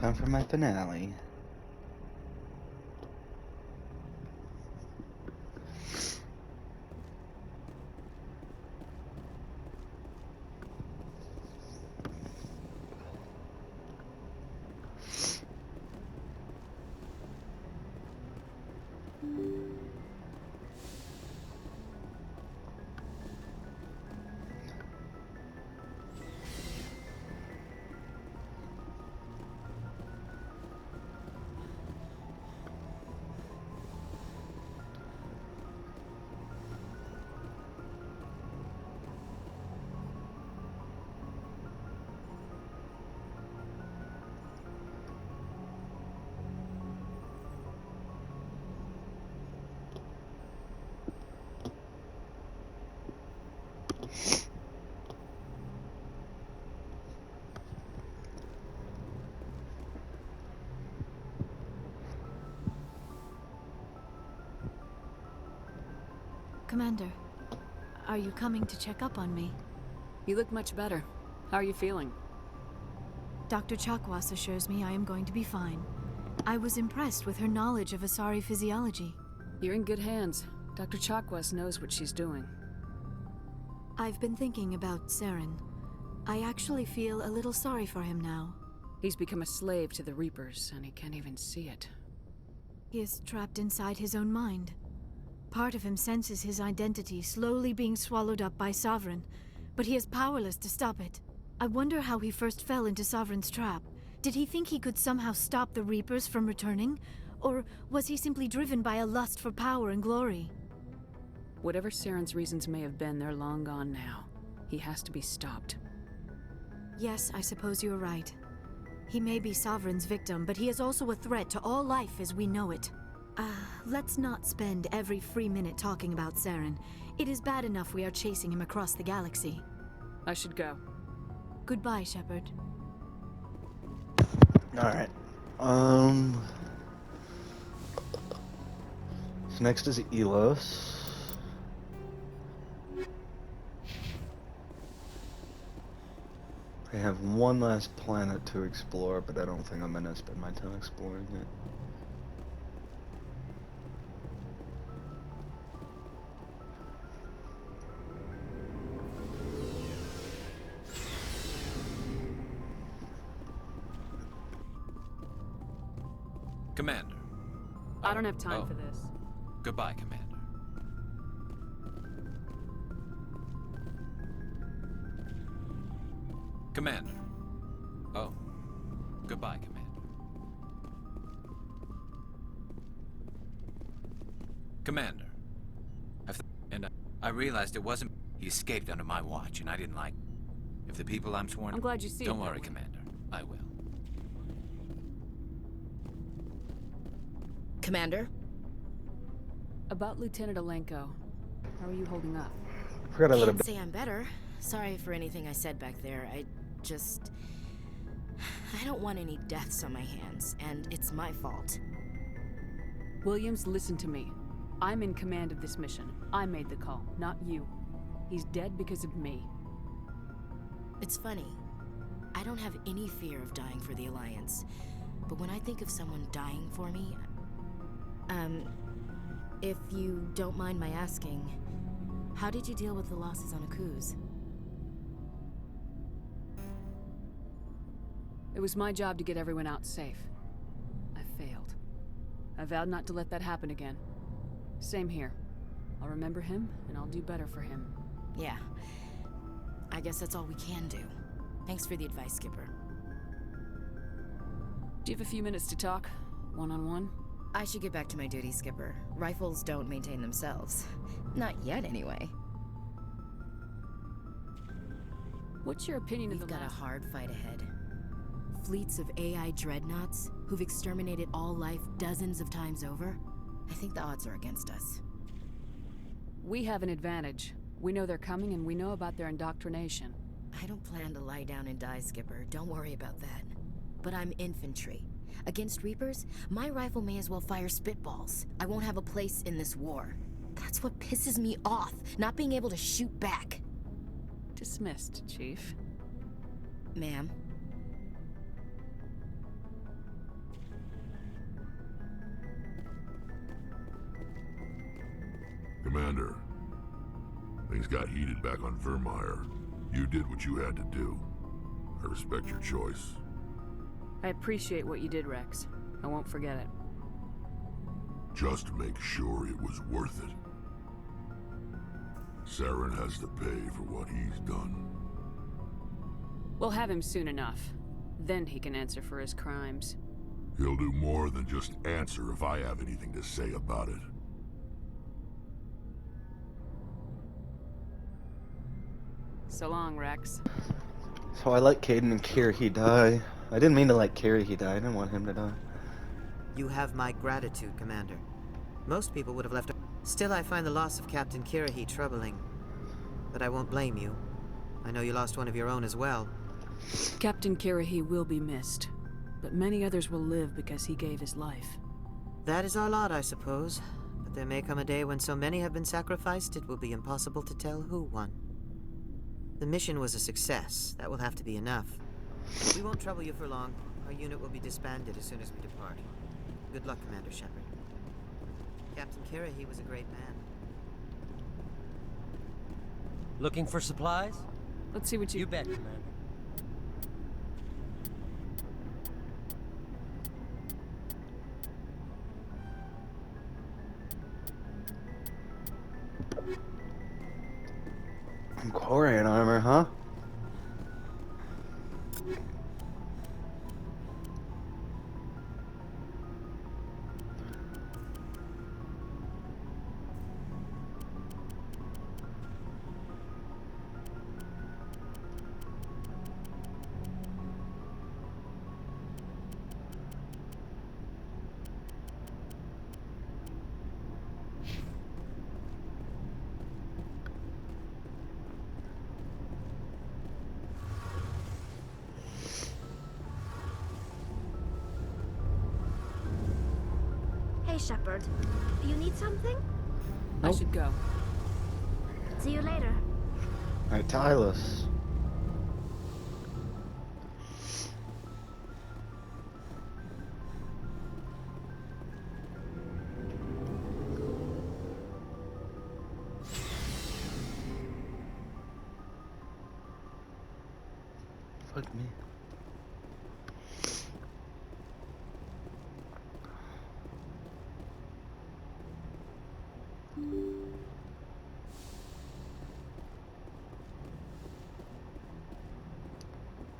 Time for my finale. Commander, are you coming to check up on me? You look much better. How are you feeling? Dr. Chakwas assures me I am going to be fine. I was impressed with her knowledge of Asari physiology. You're in good hands. Dr. Chakwas knows what she's doing. I've been thinking about Saren. I actually feel a little sorry for him now. He's become a slave to the Reapers, and he can't even see it. He is trapped inside his own mind. Part of him senses his identity slowly being swallowed up by Sovereign, but he is powerless to stop it. I wonder how he first fell into Sovereign's trap. Did he think he could somehow stop the Reapers from returning? Or was he simply driven by a lust for power and glory? Whatever Saren's reasons may have been, they're long gone now. He has to be stopped. Yes, I suppose you're right. He may be Sovereign's victim, but he is also a threat to all life as we know it. Let's not spend every free minute talking about Saren. It is bad enough we are chasing him across the galaxy. I should go. Goodbye, Shepard. Alright. So next is Elos. I have one last planet to explore, but I don't think I'm gonna spend my time exploring it. Commander. I don't have time Oh. for this. Goodbye, Commander. Commander. Oh. Goodbye, Commander. Commander. I realized it wasn't... He escaped under my watch, and I didn't like... If the people I'm sworn... I'm glad you see it Don't that worry, way. Commander. I will. Commander? About Lieutenant Alenko. How are you holding up? Forgot a little Can't bit. say I'm better. Sorry for anything I said back there. I don't want any deaths on my hands, and it's my fault. Williams, listen to me. I'm in command of this mission. I made the call, not you. He's dead because of me. It's funny. I don't have any fear of dying for the Alliance. But when I think of someone dying for me... if you don't mind my asking, how did you deal with the losses on Akuz? It was my job to get everyone out safe. I failed. I vowed not to let that happen again. Same here. I'll remember him, and I'll do better for him. Yeah. I guess that's all we can do. Thanks for the advice, Skipper. Do you have a few minutes to talk? One-on-one? I should get back to my duty, Skipper. Rifles don't maintain themselves. Not yet, anyway. What's your opinion of We've the got a last... hard fight ahead. Fleets of AI dreadnoughts who've exterminated all life dozens of times over. I think the odds are against us. We have an advantage. We know they're coming, and we know about their indoctrination. I don't plan to lie down and die, Skipper. Don't worry about that. But I'm infantry. Against Reapers, my rifle may as well fire spitballs. I won't have a place in this war. That's what pisses me off, not being able to shoot back. Dismissed, Chief. Ma'am? Commander, things got heated back on Vermeer. You did what you had to do. I respect your choice. I appreciate what you did, Rex. I won't forget it. Just make sure it was worth it. Saren has to pay for what he's done. We'll have him soon enough. Then he can answer for his crimes. He'll do more than just answer if I have anything to say about it. So long, Rex. So I let Caden and Kirrahe die. I didn't mean to let Kirrahe die. I didn't want him to die. You have my gratitude, Commander. Most people would have left. Still, I find the loss of Captain Kirrahe troubling. But I won't blame you. I know you lost one of your own as well. Captain Kirrahe will be missed, but many others will live because he gave his life. That is our lot, I suppose. But there may come a day when so many have been sacrificed, it will be impossible to tell who won. The mission was a success. That will have to be enough. We won't trouble you for long. Our unit will be disbanded as soon as we depart. Good luck, Commander Shepard. Captain Kirrahe was a great man. Looking for supplies? Let's see what you... You bet, Commander. Quarian armor, huh? Hey, Shepard. You need something? I should go. See you later. Alright, Tylus. Fuck me.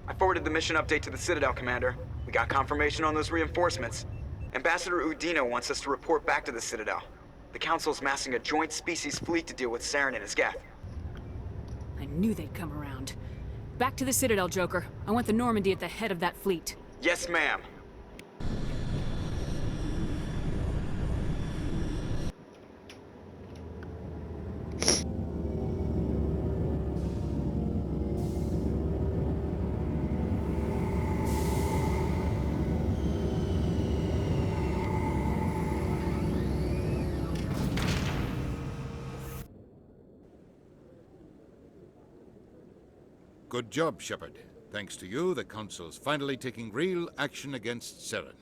I forwarded the mission update to the Citadel, Commander. We got confirmation on those reinforcements. Ambassador Udino wants us to report back to the Citadel. The Council's massing a joint species fleet to deal with Saren and his Geth. I knew they'd come around. Back to the Citadel, Joker. I want the Normandy at the head of that fleet. Yes, ma'am. Good job, Shepard. Thanks to you, the Council's finally taking real action against Saren.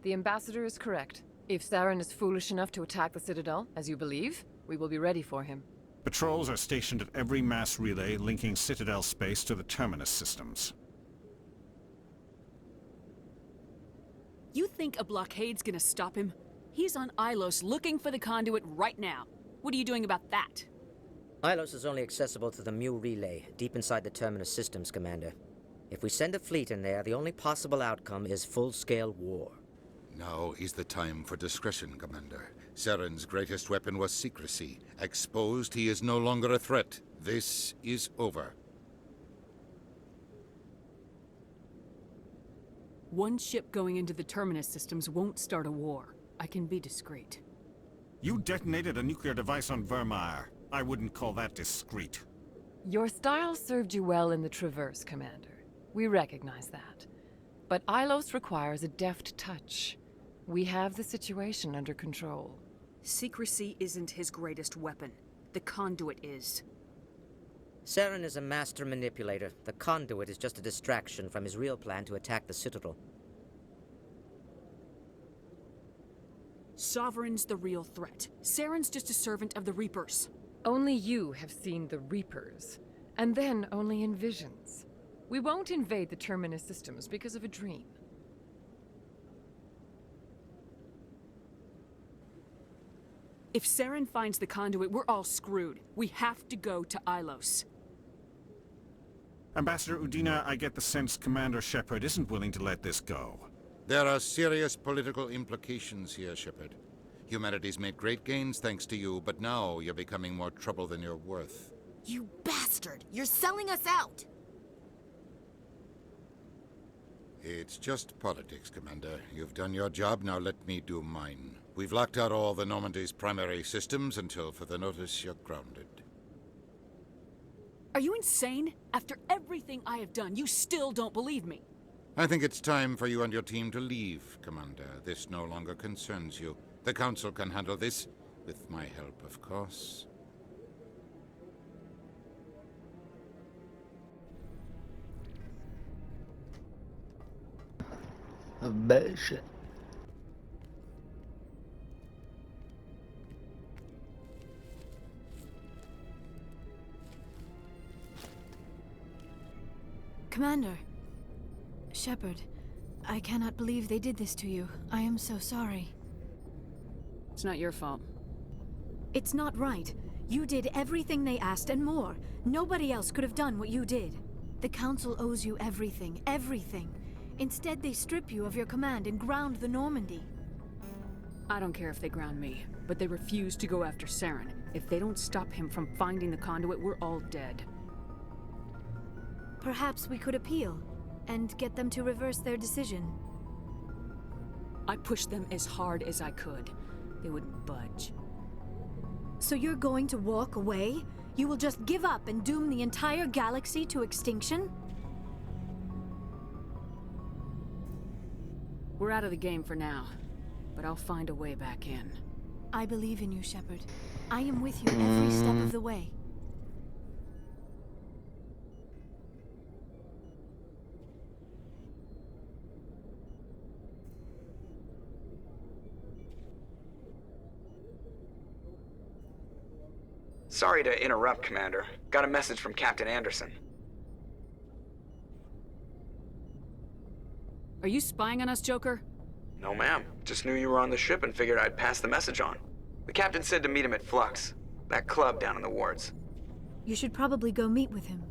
The Ambassador is correct. If Saren is foolish enough to attack the Citadel, as you believe, we will be ready for him. Patrols are stationed at every mass relay linking Citadel space to the Terminus systems. You think a blockade's gonna stop him? He's on Ilos looking for the conduit right now. What are you doing about that? Ilos is only accessible to the Mu relay, deep inside the Terminus systems, Commander. If we send a fleet in there, the only possible outcome is full-scale war. Now is the time for discretion, Commander. Saren's greatest weapon was secrecy. Exposed, he is no longer a threat. This is over. One ship going into the Terminus systems won't start a war. I can be discreet. You detonated a nuclear device on Vermeer. I wouldn't call that discreet. Your style served you well in the Traverse, Commander. We recognize that. But Ilos requires a deft touch. We have the situation under control. Secrecy isn't his greatest weapon. The conduit is. Saren is a master manipulator. The conduit is just a distraction from his real plan to attack the Citadel. Sovereign's the real threat. Saren's just a servant of the Reapers. Only you have seen the Reapers, and then only in visions. We won't invade the Terminus systems because of a dream. If Saren finds the conduit, we're all screwed. We have to go to Ilos. Ambassador Udina, I get the sense Commander Shepard isn't willing to let this go. There are serious political implications here, Shepard. Humanity's made great gains thanks to you, but now you're becoming more trouble than you're worth. You bastard! You're selling us out! It's just politics, Commander. You've done your job, now let me do mine. We've locked out all the Normandy's primary systems until further notice you're grounded. Are you insane? After everything I have done, you still don't believe me. I think it's time for you and your team to leave, Commander. This no longer concerns you. The Council can handle this, with my help, of course. A bad shit. Commander. Shepard, I cannot believe they did this to you. I am so sorry. It's not your fault. It's not right. You did everything they asked and more. Nobody else could have done what you did. The Council owes you everything, everything. Instead, they strip you of your command and ground the Normandy. I don't care if they ground me, but they refuse to go after Saren. If they don't stop him from finding the conduit, we're all dead. Perhaps we could appeal and get them to reverse their decision. I pushed them as hard as I could. They wouldn't budge. So you're going to walk away? You will just give up and doom the entire galaxy to extinction? We're out of the game for now, but I'll find a way back in. I believe in you, Shepard. I am with you every step of the way. Sorry to interrupt, Commander. Got a message from Captain Anderson. Are you spying on us, Joker? No, ma'am. Just knew you were on the ship and figured I'd pass the message on. The captain said to meet him at Flux, that club down in the wards. You should probably go meet with him.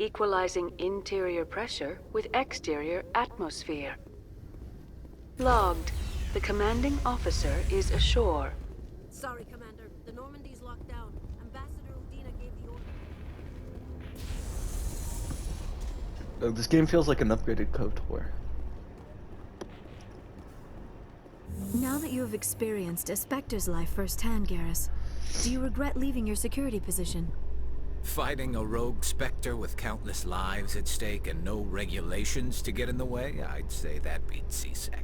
Equalizing interior pressure with exterior atmosphere. Logged. The commanding officer is ashore. Sorry, Commander. The Normandy's locked down. Ambassador Udina gave the order. This game feels like an upgraded KOTOR. Now that you have experienced a Spectre's life firsthand, Garrus, do you regret leaving your security position? Fighting a rogue Spectre with countless lives at stake and no regulations to get in the way? I'd say that beats CSEC.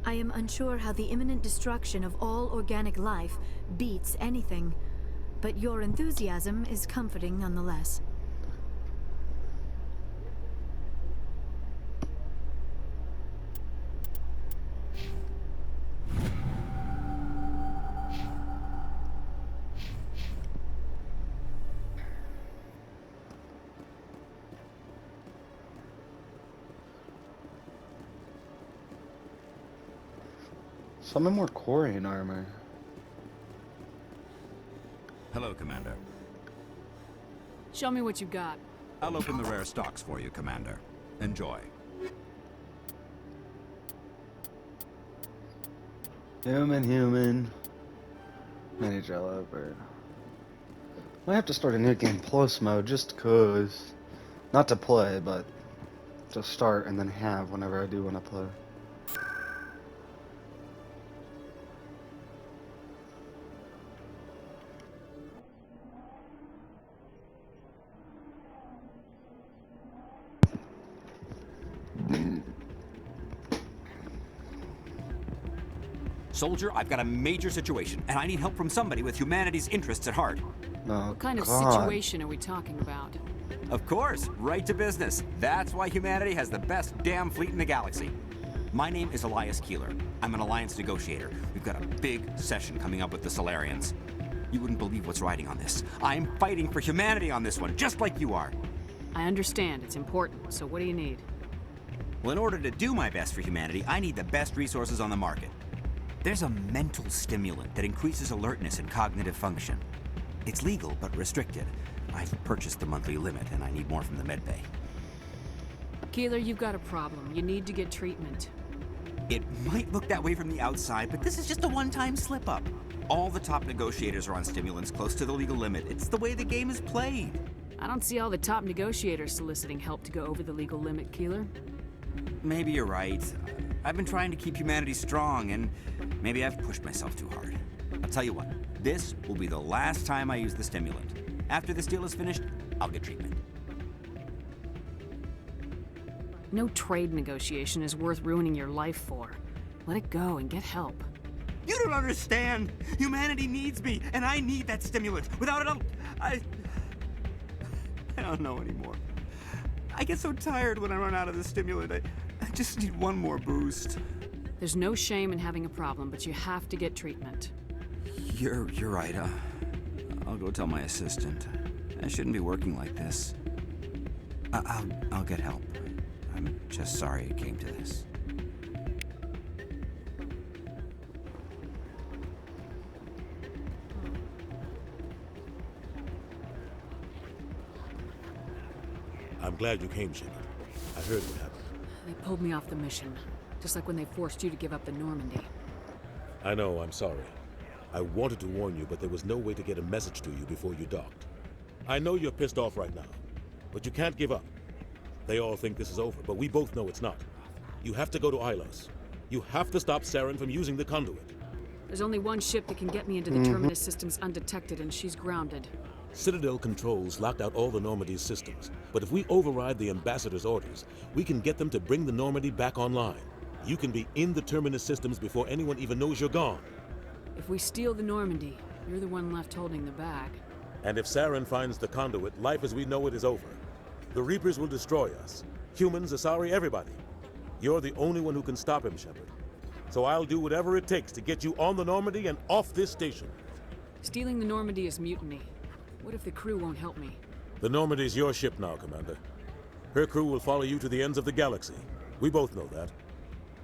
I am unsure how the imminent destruction of all organic life beats anything, but your enthusiasm is comforting nonetheless. Summon more Corian armor. Hello, Commander. Show me what you got. I'll open the rare stocks for you, Commander. Enjoy. Human. Manage Elevator. I have to start a new game plus mode just cause. Not to play, but to start and then have whenever I do want to play. Soldier, I've got a major situation, and I need help from somebody with humanity's interests at heart. Oh, What kind of God. situation are we talking about? Of course, right to business. That's why humanity has the best damn fleet in the galaxy. My name is Elias Keeler. I'm an alliance negotiator. We've got a big session coming up with the Solarians. You wouldn't believe what's riding on this. I'm fighting for humanity on this one, just like you are. I understand, it's important, so what do you need? Well, in order to do my best for humanity, I need the best resources on the market. There's a mental stimulant that increases alertness and cognitive function. It's legal, but restricted. I've purchased the monthly limit, and I need more from the medbay. Keeler, you've got a problem. You need to get treatment. It might look that way from the outside, but this is just a one-time slip-up. All the top negotiators are on stimulants close to the legal limit. It's the way the game is played. I don't see all the top negotiators soliciting help to go over the legal limit, Keeler. Maybe you're right. I've been trying to keep humanity strong, and maybe I've pushed myself too hard. I'll tell you what, this will be the last time I use the stimulant. After this deal is finished, I'll get treatment. No trade negotiation is worth ruining your life for. Let it go and get help. You don't understand! Humanity needs me, and I need that stimulant. Without it, I don't know anymore. I get so tired when I run out of the stimulant. I just need one more boost. There's no shame in having a problem, but you have to get treatment. You're right. I'll go tell my assistant. I shouldn't be working like this. I'll get help. I'm just sorry it came to this. I'm glad you came, Shepard. I heard what happened. They pulled me off the mission, just like when they forced you to give up the Normandy. I know, I'm sorry. I wanted to warn you, but there was no way to get a message to you before you docked. I know you're pissed off right now, but you can't give up. They all think this is over, but we both know it's not. You have to go to Ilos. You have to stop Saren from using the conduit. There's only one ship that can get me into the Terminus systems undetected, and she's grounded. Citadel controls locked out all the Normandy's systems, but if we override the Ambassador's orders, we can get them to bring the Normandy back online. You can be in the Terminus systems before anyone even knows you're gone. If we steal the Normandy, you're the one left holding the bag. And if Saren finds the conduit, life as we know it is over. The Reapers will destroy us. Humans, Asari, everybody. You're the only one who can stop him, Shepard. So I'll do whatever it takes to get you on the Normandy and off this station. Stealing the Normandy is mutiny. What if the crew won't help me? The Normandy's your ship now, Commander. Her crew will follow you to the ends of the galaxy. We both know that.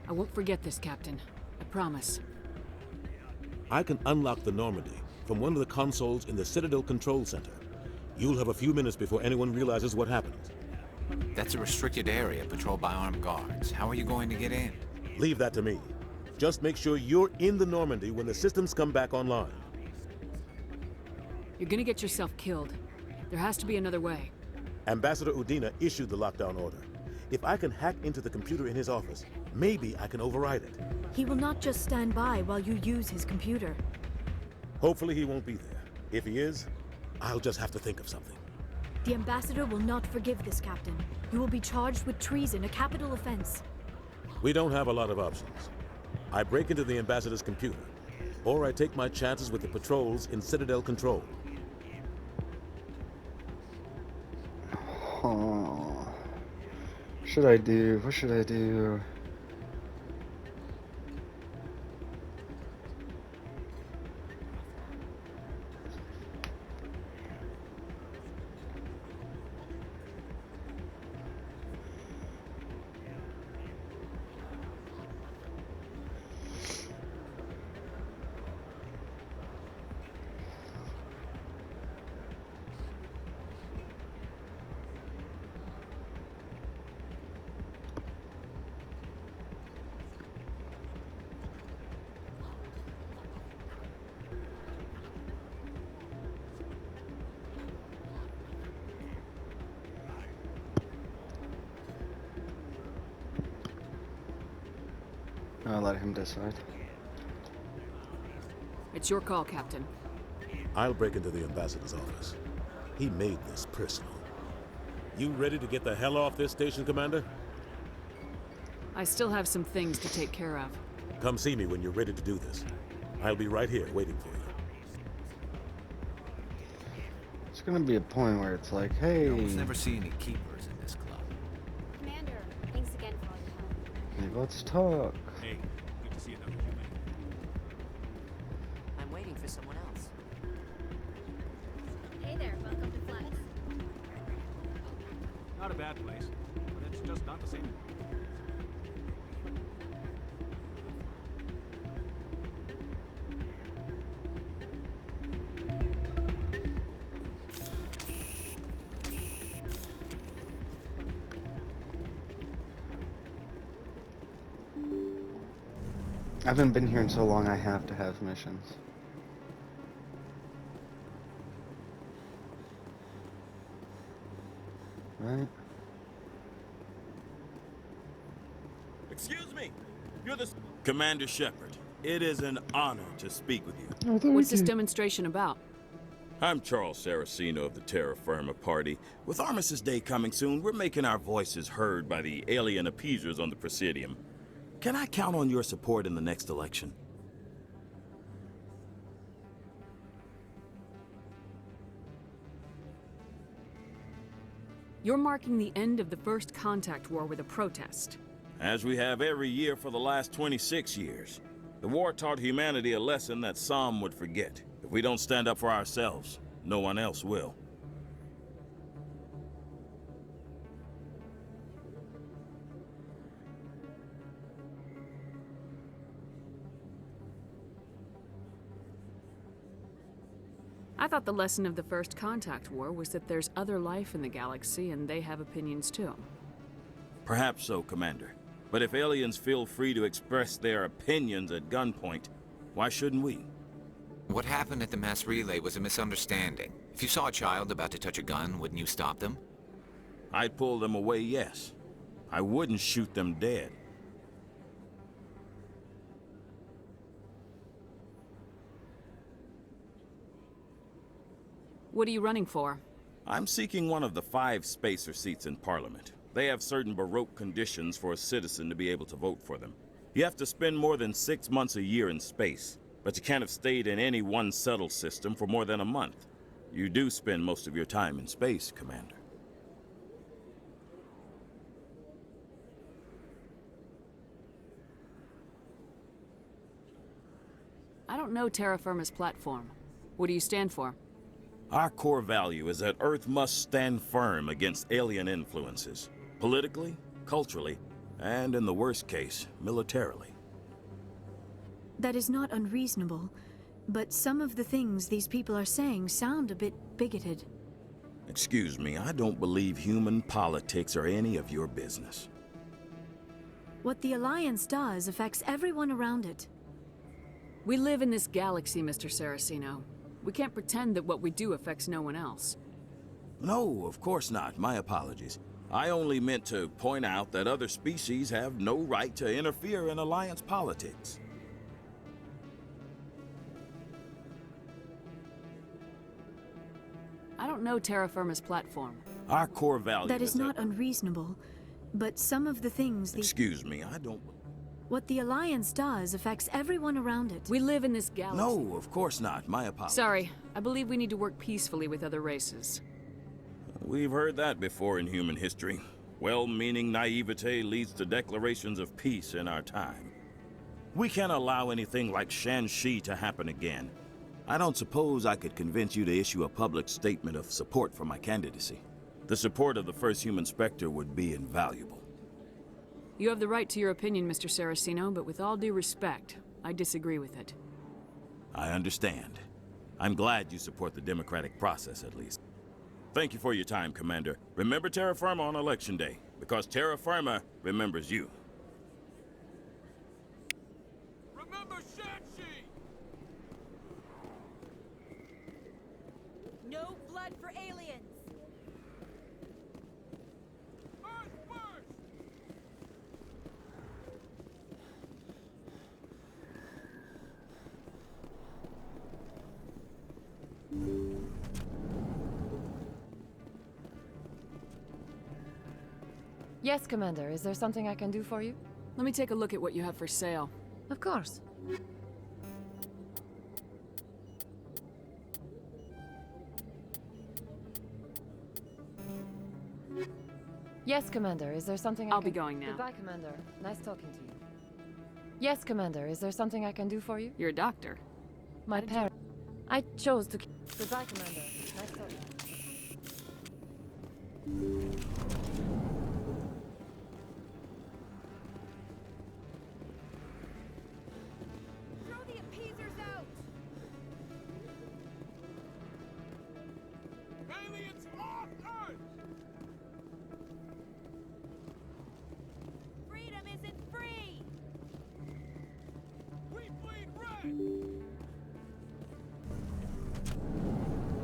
I won't forget this, Captain. I promise. I can unlock the Normandy from one of the consoles in the Citadel Control Center. You'll have a few minutes before anyone realizes what happened. That's a restricted area patrolled by armed guards. How are you going to get in? Leave that to me. Just make sure you're in the Normandy when the systems come back online. You're gonna get yourself killed. There has to be another way. Ambassador Udina issued the lockdown order. If I can hack into the computer in his office, maybe I can override it. He will not just stand by while you use his computer. Hopefully he won't be there. If he is, I'll just have to think of something. The Ambassador will not forgive this, Captain. You will be charged with treason, a capital offense. We don't have a lot of options. I break into the Ambassador's computer, or I take my chances with the patrols in Citadel Control. Should I do? What should I do? I'll let him decide. It's your call, Captain. I'll break into the Ambassador's office. He made this personal. You ready to get the hell off this station, Commander? I still have some things to take care of. Come see me when you're ready to do this. I'll be right here waiting for you. It's gonna be a point where it's like, hey... You almost never see any keepers in this club. Commander, thanks again for all your help. Hey, let's talk. Hey, good to see another human. I'm waiting for someone else. Hey there, welcome to Flex. Not a bad place, but it's just not the same. I haven't been here in so long, I have to have missions. Right? Excuse me. You're the... Commander Shepard. It is an honor to speak with you. Oh, What's this demonstration about? I'm Charles Saraceno of the Terra Firma Party. With Armistice Day coming soon, we're making our voices heard by the alien appeasers on the Presidium. Can I count on your support in the next election? You're marking the end of the First Contact War with a protest. As we have every year for the last 26 years. The war taught humanity a lesson that some would forget. If we don't stand up for ourselves, no one else will. I thought the lesson of the First Contact War was that there's other life in the galaxy and they have opinions too. Perhaps so, Commander. But if aliens feel free to express their opinions at gunpoint, why shouldn't we? What happened at the mass relay was a misunderstanding. If you saw a child about to touch a gun, wouldn't you stop them? I'd pull them away, yes. I wouldn't shoot them dead. What are you running for? I'm seeking one of the 5 spacer seats in Parliament. They have certain Baroque conditions for a citizen to be able to vote for them. You have to spend more than 6 months a year in space, but you can't have stayed in any one settled system for more than a month. You do spend most of your time in space, Commander. I don't know Terra Firma's platform. What do you stand for? Our core value is that Earth must stand firm against alien influences. Politically, culturally, and in the worst case, militarily. That is not unreasonable, but some of the things these people are saying sound a bit bigoted. Excuse me, I don't believe human politics are any of your business. What the Alliance does affects everyone around it. We live in this galaxy, Mr. Saraceno. We can't pretend that what we do affects no one else. No, of course not. My apologies. I only meant to point out that other species have no right to interfere in Alliance politics. I don't know Terra Firma's platform. Our core value That is not unreasonable, but some of the things the... Excuse me, I don't... What the Alliance does affects everyone around it. We live in this galaxy. No, of course not. My apologies. Sorry, I believe we need to work peacefully with other races. We've heard that before in human history. Well-meaning naivete leads to declarations of peace in our time. We can't allow anything like Shanxi to happen again. I don't suppose I could convince you to issue a public statement of support for my candidacy. The support of the first human Spectre would be invaluable. You have the right to your opinion, Mr. Saraceno, but with all due respect, I disagree with it. I understand. I'm glad you support the democratic process, at least. Thank you for your time, Commander. Remember Terra Firma on Election Day, because Terra Firma remembers you. Remember Shanxi! No blood for aliens! Yes, Commander. Is there something I can do for you? Let me take a look at what you have for sale. Of course. Yes, Commander. Is there something I'll be going now. Goodbye, Commander. Nice talking to you. Yes, Commander. Is there something I can do for you? You're a doctor. My parents. I chose to. Goodbye, Commander. Nice talking. Throw the appeasers out! Aliens off Earth! Freedom isn't free! We bleed red!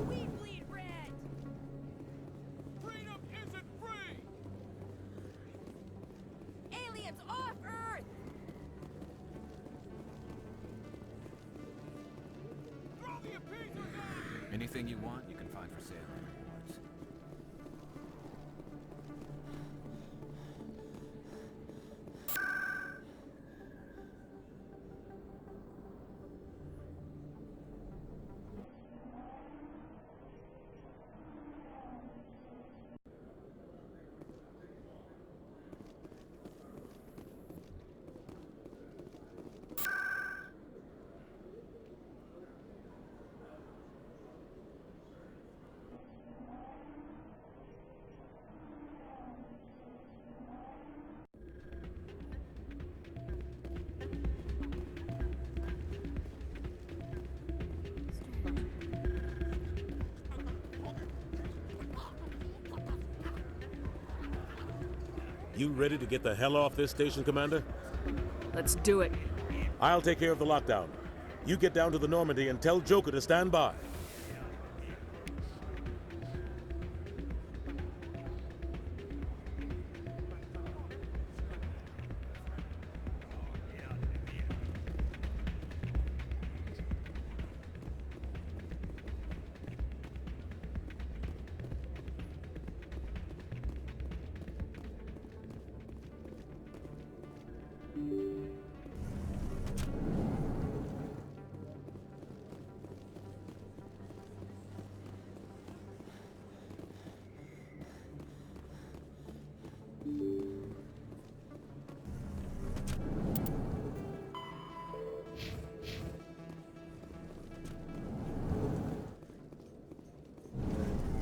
We bleed red! Freedom isn't free! Aliens off Earth! Throw the appeasers out! Anything you want, you can find for sale on rewards. You ready to get the hell off this station, Commander? Let's do it. I'll take care of the lockdown. You get down to the Normandy and tell Joker to stand by.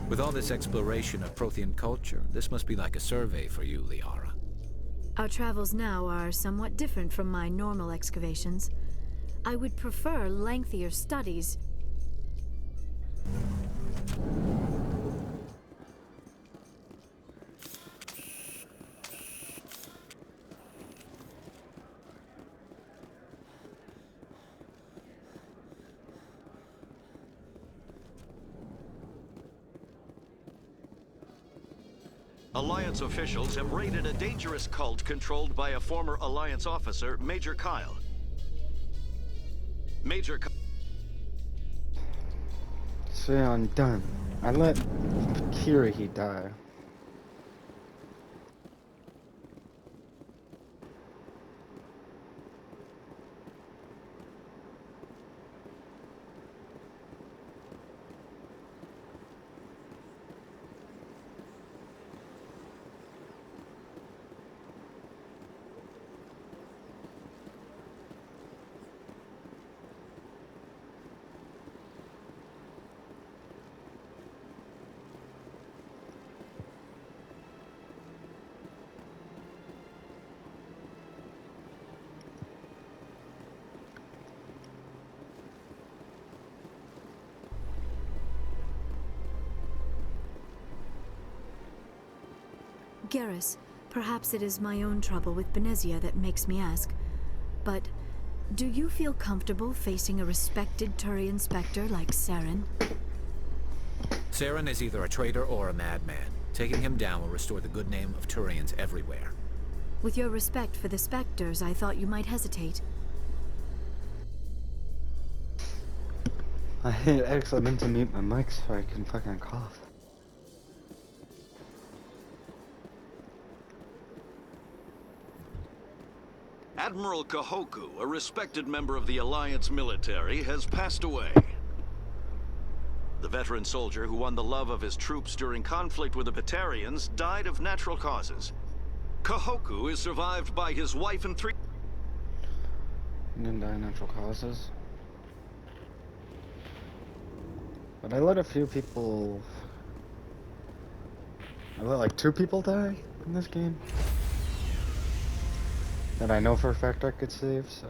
With all this exploration of Prothean culture, this must be like a survey for you, Liara. Our travels now are somewhat different from my normal excavations. I would prefer lengthier studies. Alliance officials have raided a dangerous cult controlled by a former Alliance officer, Major Kyle. Major Kyle... So yeah, I'm done. I let Kira die. Garrus, perhaps it is my own trouble with Benezia that makes me ask, but do you feel comfortable facing a respected Turian Spectre like Saren? Saren is either a traitor or a madman. Taking him down will restore the good name of Turians everywhere. With your respect for the Spectres, I thought you might hesitate. I hit X, I meant to mute my mic so I can fucking cough. Admiral Kahoku, a respected member of the Alliance military, has passed away. The veteran soldier who won the love of his troops during conflict with the Batarians died of natural causes. Kahoku is survived by his wife and 3... He didn't die of natural causes. But I let a few people... I let like 2 people die in this game. That I know for a fact I could save, so...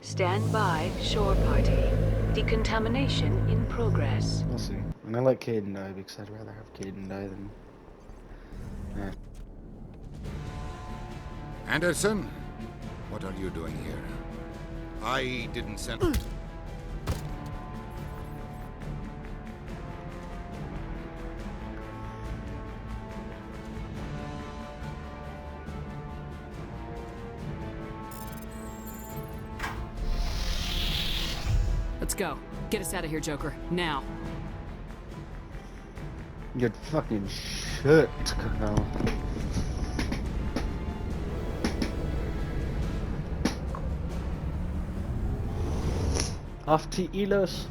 Stand by, shore party. Decontamination in progress. We'll see. And I let Caden die because I'd rather have Caden die than... Anderson, what are you doing here? I didn't send... Let's go. Get us out of here, Joker. Now. Good fucking shit, Kyle. Off to Ilos.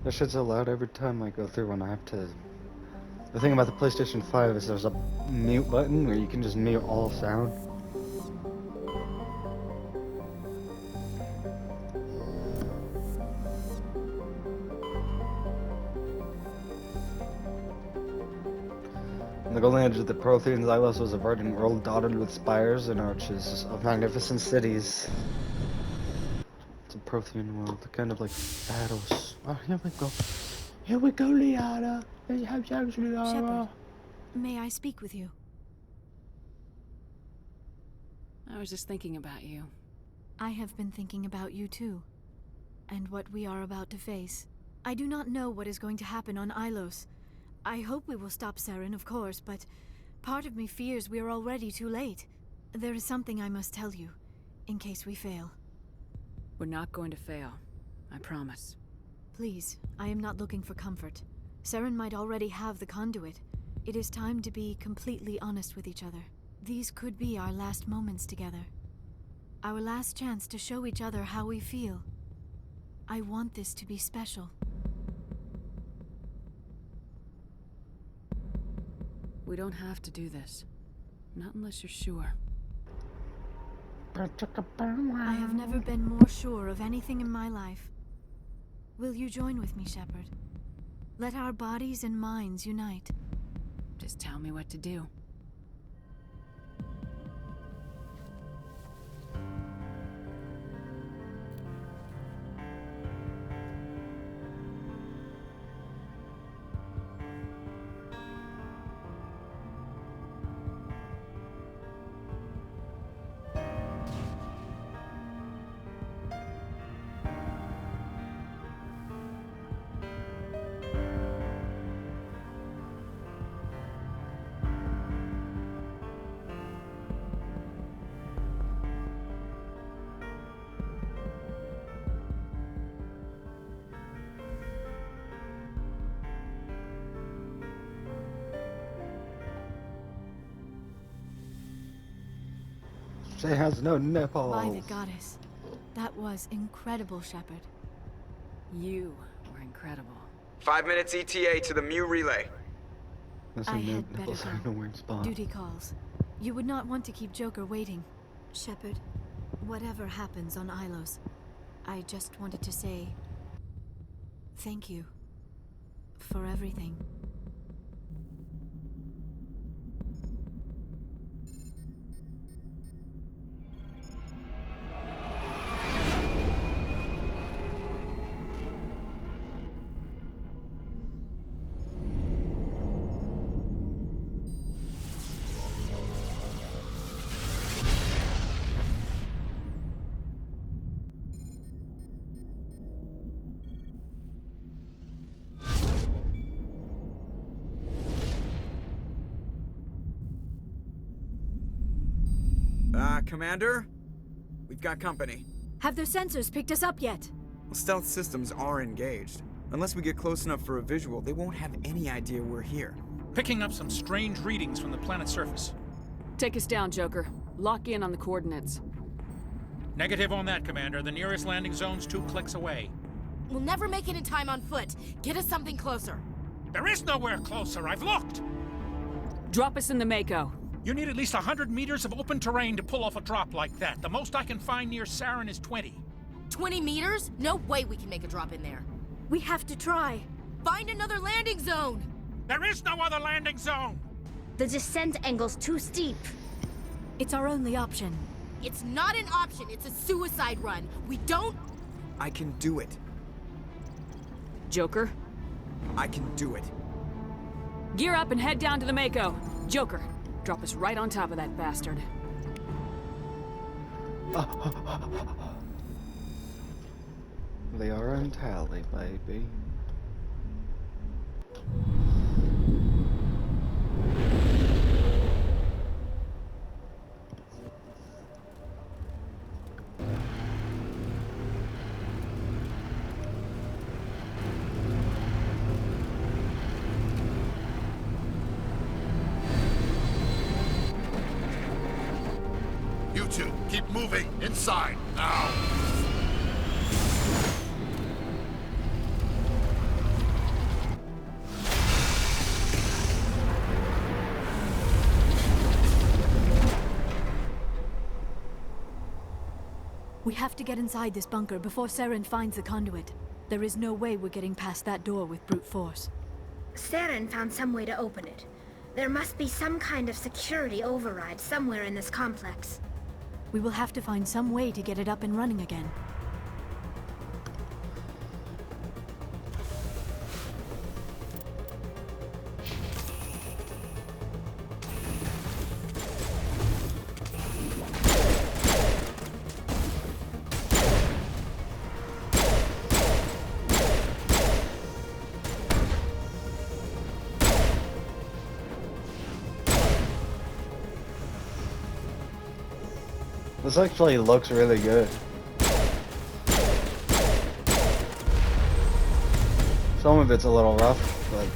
That shit's so loud every time I go through when I have to... The thing about the PlayStation 5 is there's a mute button where you can just mute all sound. The golden age of the Prothean Xylos was a verdant world dotted with spires and arches of magnificent cities. It's a Prothean world, kind of like battles. Oh, here we go. Here we go, Liana. Let's have sex, Liana. Shepard, may I speak with you? I was just thinking about you. I have been thinking about you too, and what we are about to face. I do not know what is going to happen on Ilos. I hope we will stop Saren, of course, but part of me fears we are already too late. There is something I must tell you, in case we fail. We're not going to fail. I promise. Please, I am not looking for comfort. Saren might already have the conduit. It is time to be completely honest with each other. These could be our last moments together. Our last chance to show each other how we feel. I want this to be special. We don't have to do this. Not unless you're sure. I have never been more sure of anything in my life. Will you join with me, Shepard? Let our bodies and minds unite. Just tell me what to do. She has no nipples. By the goddess. That was incredible, Shepard. You were incredible. 5 minutes ETA to the Mu relay. I had better go. Duty calls. You would not want to keep Joker waiting. Shepard, whatever happens on Ilos, I just wanted to say thank you for everything. Commander? We've got company. Have their sensors picked us up yet? Well, stealth systems are engaged. Unless we get close enough for a visual, they won't have any idea we're here. Picking up some strange readings from the planet's surface. Take us down, Joker. Lock in on the coordinates. Negative on that, Commander. The nearest landing zone's 2 clicks away. We'll never make it in time on foot. Get us something closer. There is nowhere closer. I've looked. Drop us in the Mako. You need at least 100 meters of open terrain to pull off a drop like that. The most I can find near Saren is 20. 20 meters? No way we can make a drop in there. We have to try. Find another landing zone! There is no other landing zone! The descent angle's too steep. It's our only option. It's not an option, it's a suicide run. We don't... I can do it. Joker? I can do it. Gear up and head down to the Mako. Joker, drop us right on top of that bastard. They are on tally, baby. You two, keep moving inside now. We have to get inside this bunker before Saren finds the conduit. There is no way we're getting past that door with brute force. Saren found some way to open it. There must be some kind of security override somewhere in this complex. We will have to find some way to get it up and running again. This actually looks really good. Some of it's a little rough, but...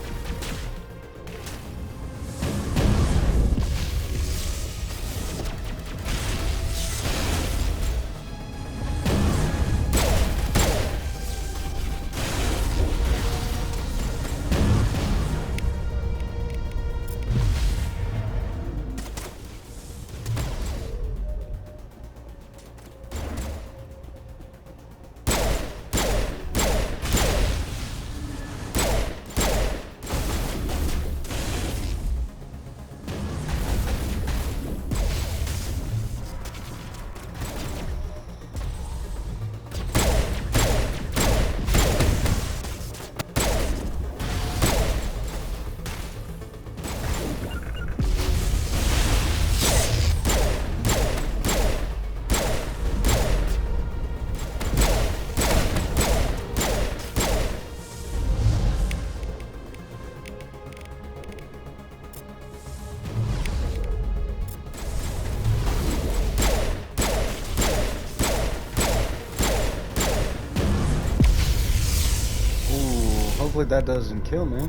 Hopefully that doesn't kill me.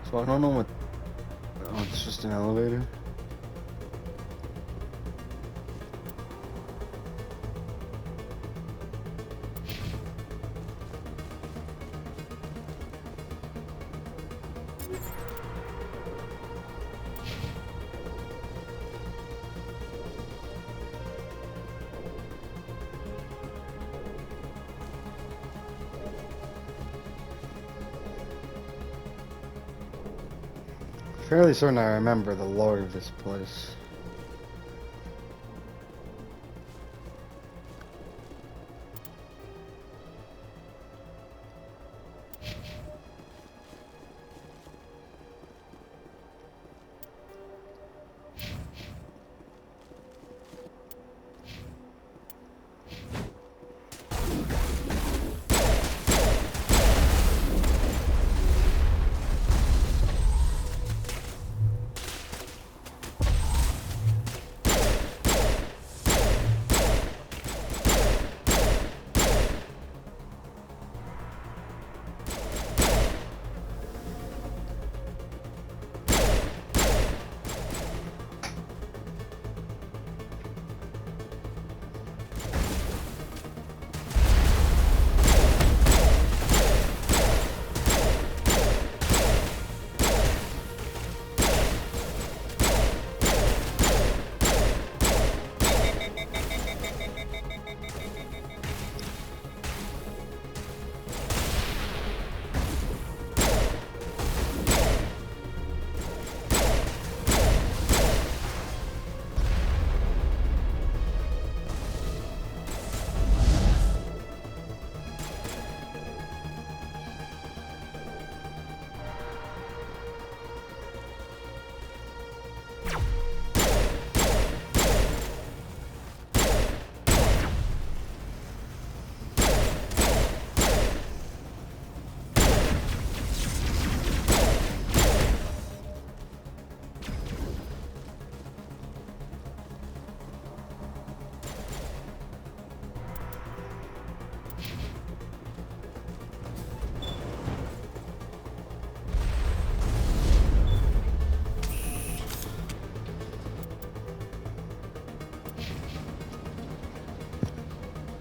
So I don't know what... Oh, it's just an elevator? Fairly certain I remember the lore of this place.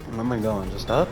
Where am I going? Just up?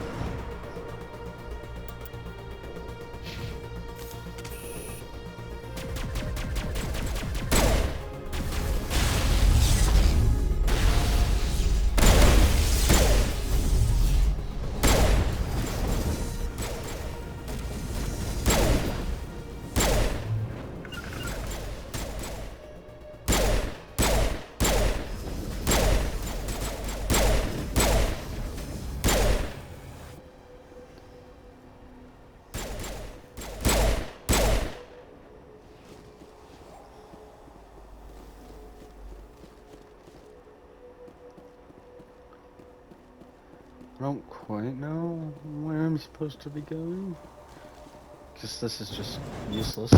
I don't quite know where I'm supposed to be going. Guess this is just useless.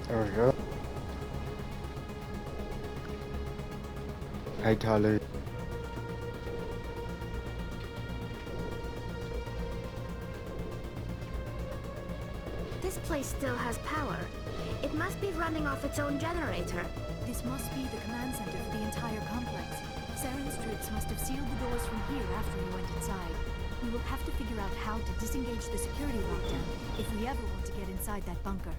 There we go. Hey, Tyler. This place still has power. It must be running off its own generator. This must be the command center for the entire complex. Saren's troops must have sealed the doors from here after we went inside. We will have to figure out how to disengage the security lockdown if we ever want to get inside that bunker.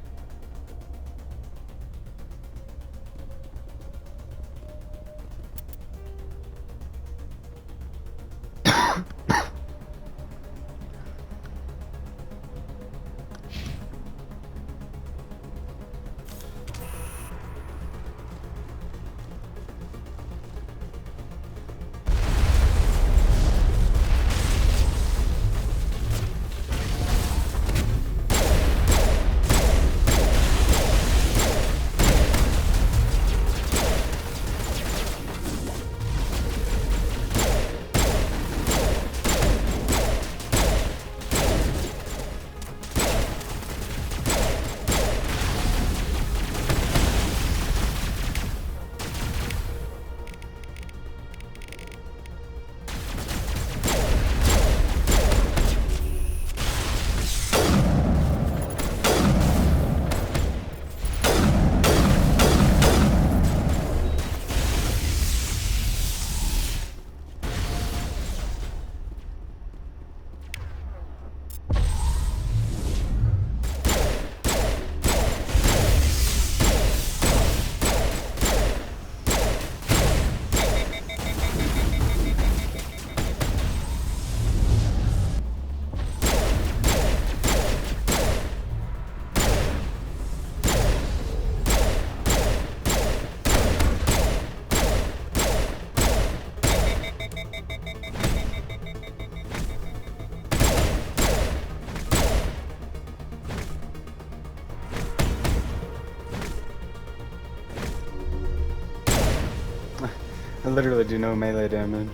I literally do no melee damage.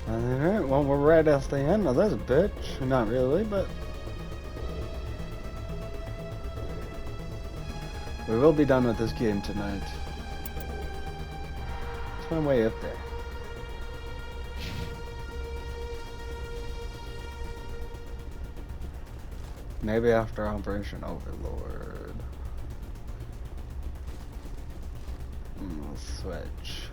Alright, well, we're right at the end of this bitch. Not really, but we will be done with this game tonight. It's my way up there. Maybe after Operation Overlord. We'll switch.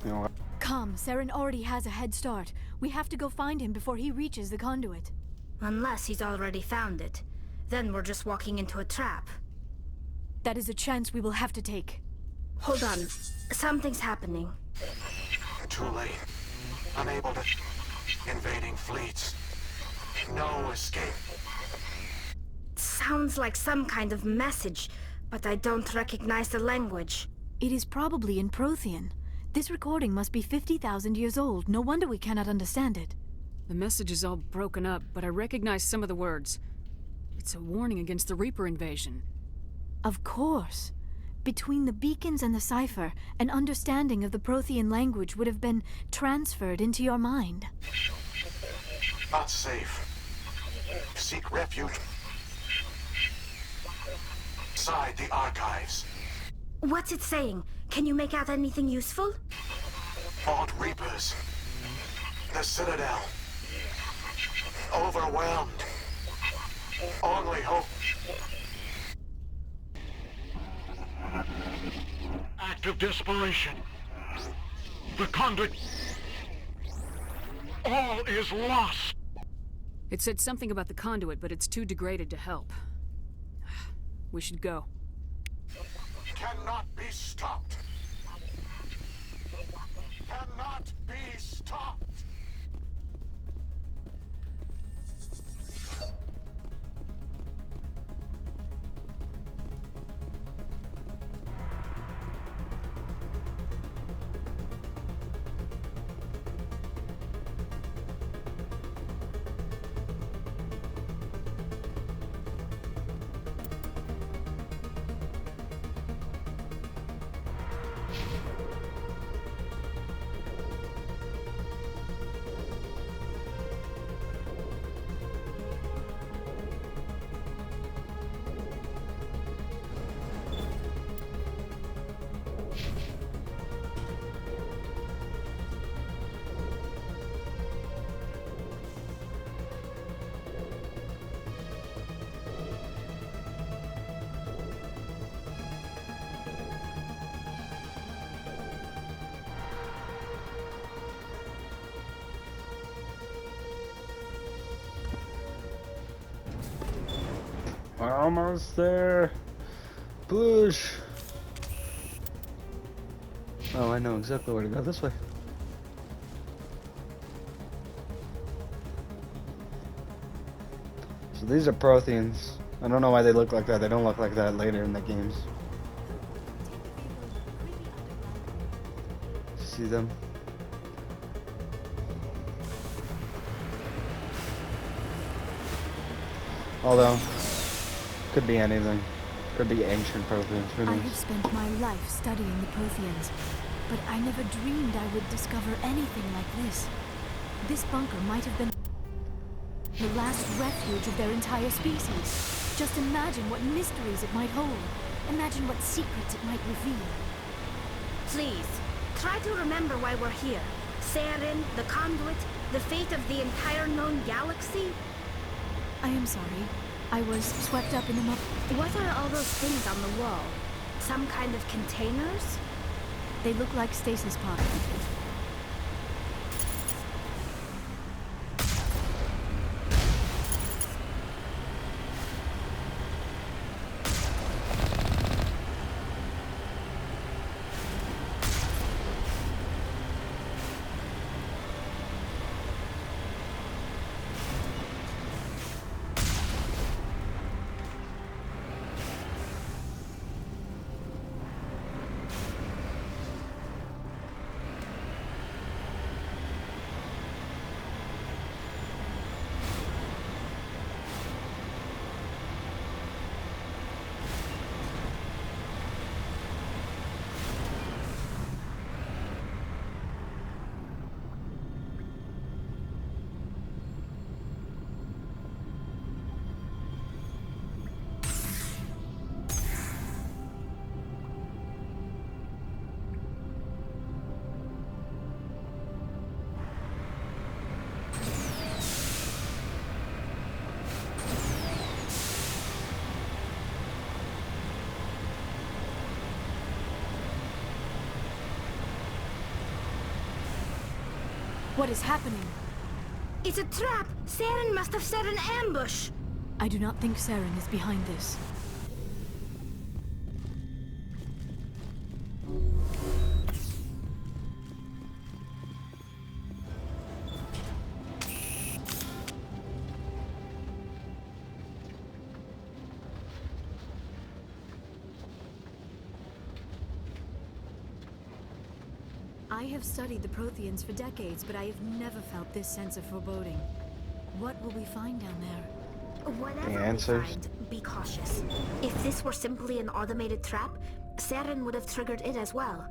You know what? Come, Saren already has a head start. We have to go find him before he reaches the conduit. Unless he's already found it. Then we're just walking into a trap. That is a chance we will have to take. Hold on. Something's happening. Too late. Unable to... Invading fleets. No escape. Sounds like some kind of message, but I don't recognize the language. It is probably in Prothean. This recording must be 50,000 years old. No wonder we cannot understand it. The message is all broken up, but I recognize some of the words. It's a warning against the Reaper invasion. Of course. Between the beacons and the cipher, an understanding of the Prothean language would have been transferred into your mind. Not safe. Seek refuge. Inside the archives. What's it saying? Can you make out anything useful? Fought Reapers. The Citadel. Overwhelmed. Only hope. Act of desperation. The conduit. All is lost. It said something about the conduit, but it's too degraded to help. We should go. Cannot be stopped. Cannot be stopped. We're almost there. Push. Oh, I know exactly where to go. This way. So these are Protheans. I don't know why they look like that. They don't look like that later in the games. See them? Although, could be anything. Could be ancient Protheans. Who I knows? have spent my life studying the Protheans, but I never dreamed I would discover anything like this. This bunker might have been the last refuge of their entire species. Just imagine what mysteries it might hold. Imagine what secrets it might reveal. Please, try to remember why we're here. Saren, the conduit, the fate of the entire known galaxy. I am sorry. I was swept up in the What are all those things on the wall? Some kind of containers? They look like stasis pods. What is happening? It's a trap! Saren must have set an ambush! I do not think Saren is behind this. I have studied the Protheans for decades, but I have never felt this sense of foreboding. What will we find down there? Whatever The we answers? find, be cautious. If this were simply an automated trap, Saren would have triggered it as well.